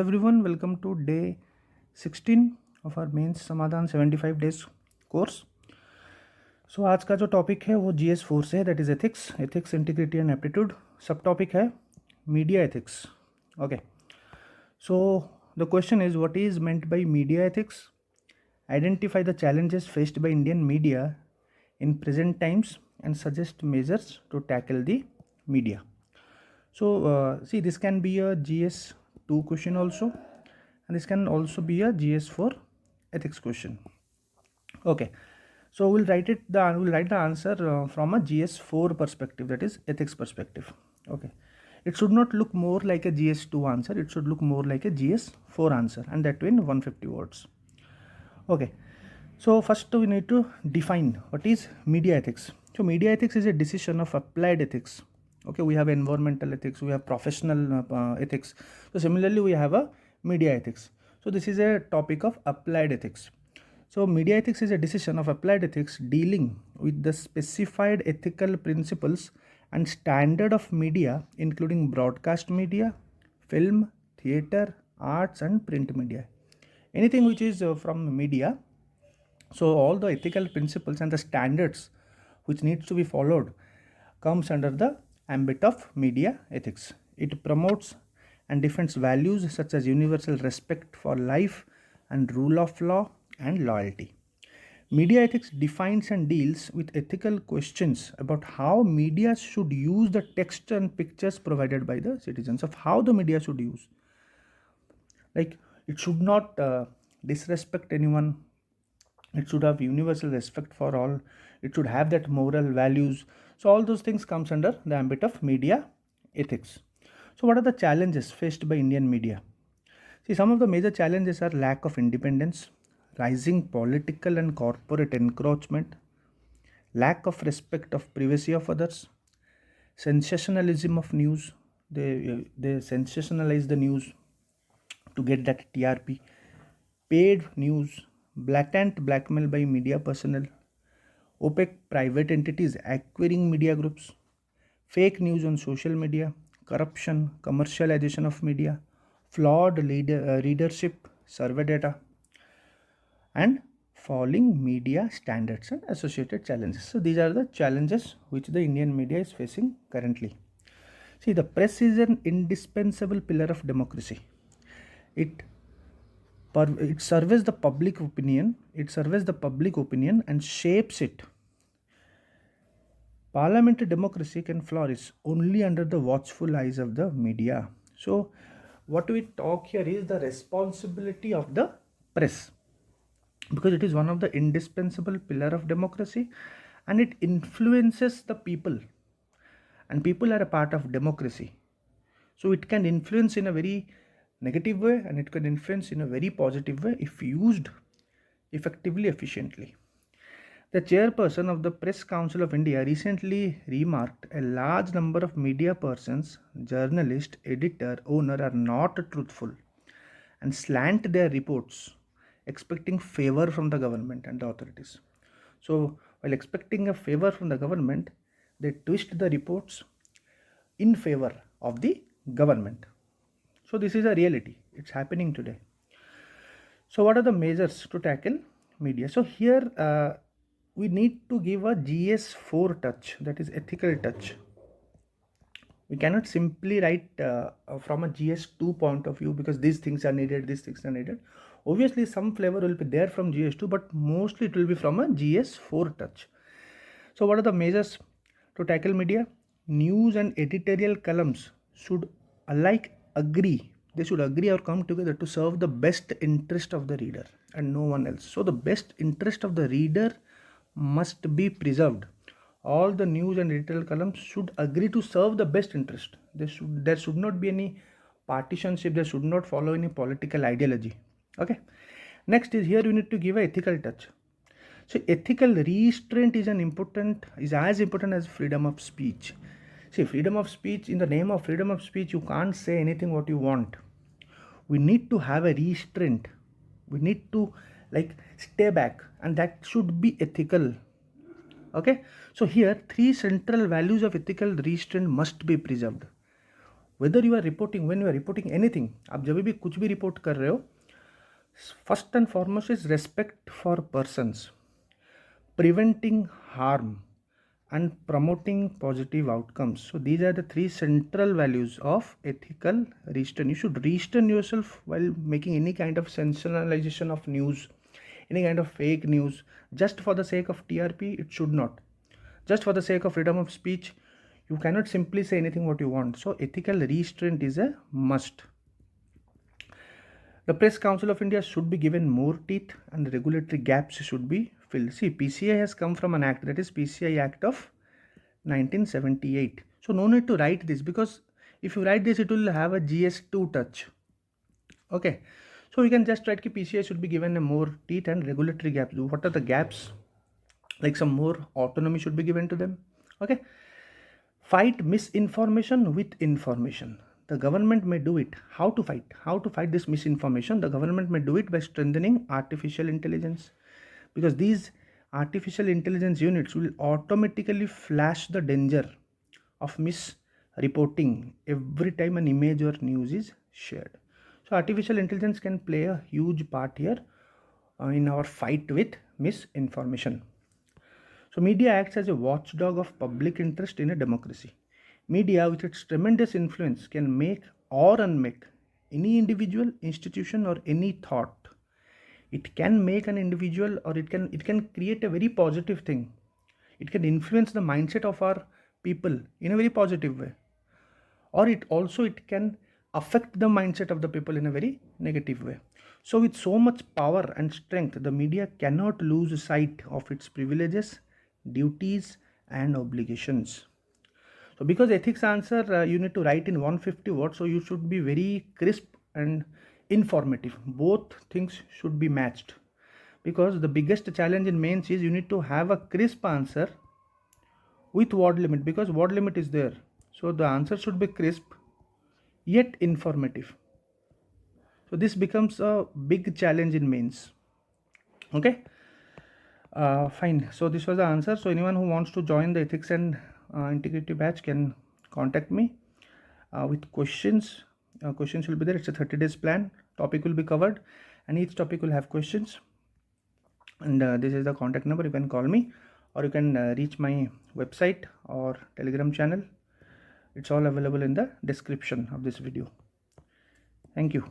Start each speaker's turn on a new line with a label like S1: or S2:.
S1: everyone, welcome to day 16 of our mains Samadhaan 75 days course. So आज का जो topic है वो GS4 से है, that is ethics integrity and aptitude. सब टॉपिक है media ethics. Okay, so the question is what is meant by media ethics. Identify the challenges faced by Indian media in present times and suggest measures to tackle the media. So see, this can be a GS2 question also, and this can also be a GS4 ethics question. Okay, so we'll write the answer from a GS4 perspective, that is ethics perspective. Okay, it should not look more like a GS2 answer, it should look more like a GS4 answer, and that too in 150 words. Okay, so first we need to define what is media ethics. So media ethics is a decision of applied ethics. Okay, we have environmental ethics, we have professional ethics. So similarly we have a media ethics. So this is a topic of applied ethics. So media ethics is a decision of applied ethics dealing with the specified ethical principles and standard of media, including broadcast media, film, theater, arts and print media. Anything which is from media. So all the ethical principles and the standards which needs to be followed comes under the ambit of media ethics. It promotes and defends values such as universal respect for life and rule of law and loyalty. Media ethics defines and deals with ethical questions about how media should use the text and pictures provided by the citizens, of how the media should use. Like, it should not disrespect anyone, it should have universal respect for all, it should have that moral values. So all those things comes under the ambit of media ethics. So what are the challenges faced by Indian media? See, some of the major challenges are lack of independence, rising political and corporate encroachment, lack of respect of privacy of others, sensationalism of news. They sensationalize the news to get that TRP, paid news, blatant blackmail by media personnel, opaque private entities acquiring media groups, fake news on social media, corruption, commercialization of media, flawed readership survey data, and falling media standards and associated challenges. So these are the challenges which the Indian media is facing currently. See, the press is an indispensable pillar of democracy. It surveys the public opinion, and shapes it. Parliamentary democracy can flourish only under the watchful eyes of the media. So what we talk here is the responsibility of the press, because it is one of the indispensable pillar of democracy and it influences the people, and people are a part of democracy. So it can influence in a very negative way and it can influence in a very positive way if used effectively, efficiently. The chairperson of the Press Council of India recently remarked a large number of media persons, journalist, editor, owner are not truthful and slant their reports expecting favor from the government and the authorities. So while expecting a favor from the government, they twist the reports in favor of the government. So this is a reality, it's happening today. So what are the measures to tackle media? So here we need to give a GS4 touch, that is ethical touch. We cannot simply write from a GS2 point of view, because these things are needed. Obviously some flavor will be there from GS2, but mostly it will be from a GS4 touch. So what are the measures to tackle media? News and editorial columns should alike agree, they should agree or come together to serve the best interest of the reader and no one else. So the best interest of the reader must be preserved. All the news and editorial columns should agree to serve the best interest. There should not be any partisanship, they should not follow any political ideology. Okay, next is, here you need to give an ethical touch. So ethical restraint is as important as freedom of speech. See, freedom of speech, in the name of freedom of speech, you can't say anything what you want. We need to have a restraint. We need to stay back, and that should be ethical. Okay, so here 3 central values of ethical restraint must be preserved. Whether you are reporting, when you are reporting anything, आप जब भी कुछ भी report कर रहे हो, first and foremost is respect for persons, preventing harm, and promoting positive outcomes. So these are the three central values of ethical restraint. You should restrain yourself while making any kind of sensationalization of news, any kind of fake news, just for the sake of TRP. It should not. Just for the sake of freedom of speech, you cannot simply say anything what you want. So ethical restraint is a must. The Press Council of India should be given more teeth and regulatory gaps should be filled. See, PCI has come from an act, that is PCI Act of 1978. So no need to write this, because if you write this, it will have a GS2 touch. Okay, so we can just write that PCI should be given a more teeth and regulatory gaps. What are the gaps? Like some more autonomy should be given to them. Okay, fight misinformation with information. The government may do it. How to fight this misinformation? The government may do it by strengthening artificial intelligence, because these artificial intelligence units will automatically flash the danger of misreporting every time an image or news is shared. So artificial intelligence can play a huge part here in our fight with misinformation. So media acts as a watchdog of public interest in a democracy. Media, with its tremendous influence, can make or unmake any individual, institution, or any thought. It can make an individual, or it can create a very positive thing. It can influence the mindset of our people in a very positive way, or it can affect the mindset of the people in a very negative way. So with so much power and strength, the media cannot lose sight of its privileges, duties, and obligations. So because ethics answer you need to write in 150 words, so you should be very crisp and informative. Both things should be matched, because the biggest challenge in mains is you need to have a crisp answer with word limit, because word limit is there. So the answer should be crisp yet informative. So this becomes a big challenge in mains. Okay, fine. So this was the answer. So anyone who wants to join the ethics and integrity batch can contact me with questions. Questions will be there. It's a 30 days plan. Topic will be covered, and each topic will have questions. And this is the contact number. You can call me, or you can reach my website or Telegram channel. It's all available in the description of this video. Thank you.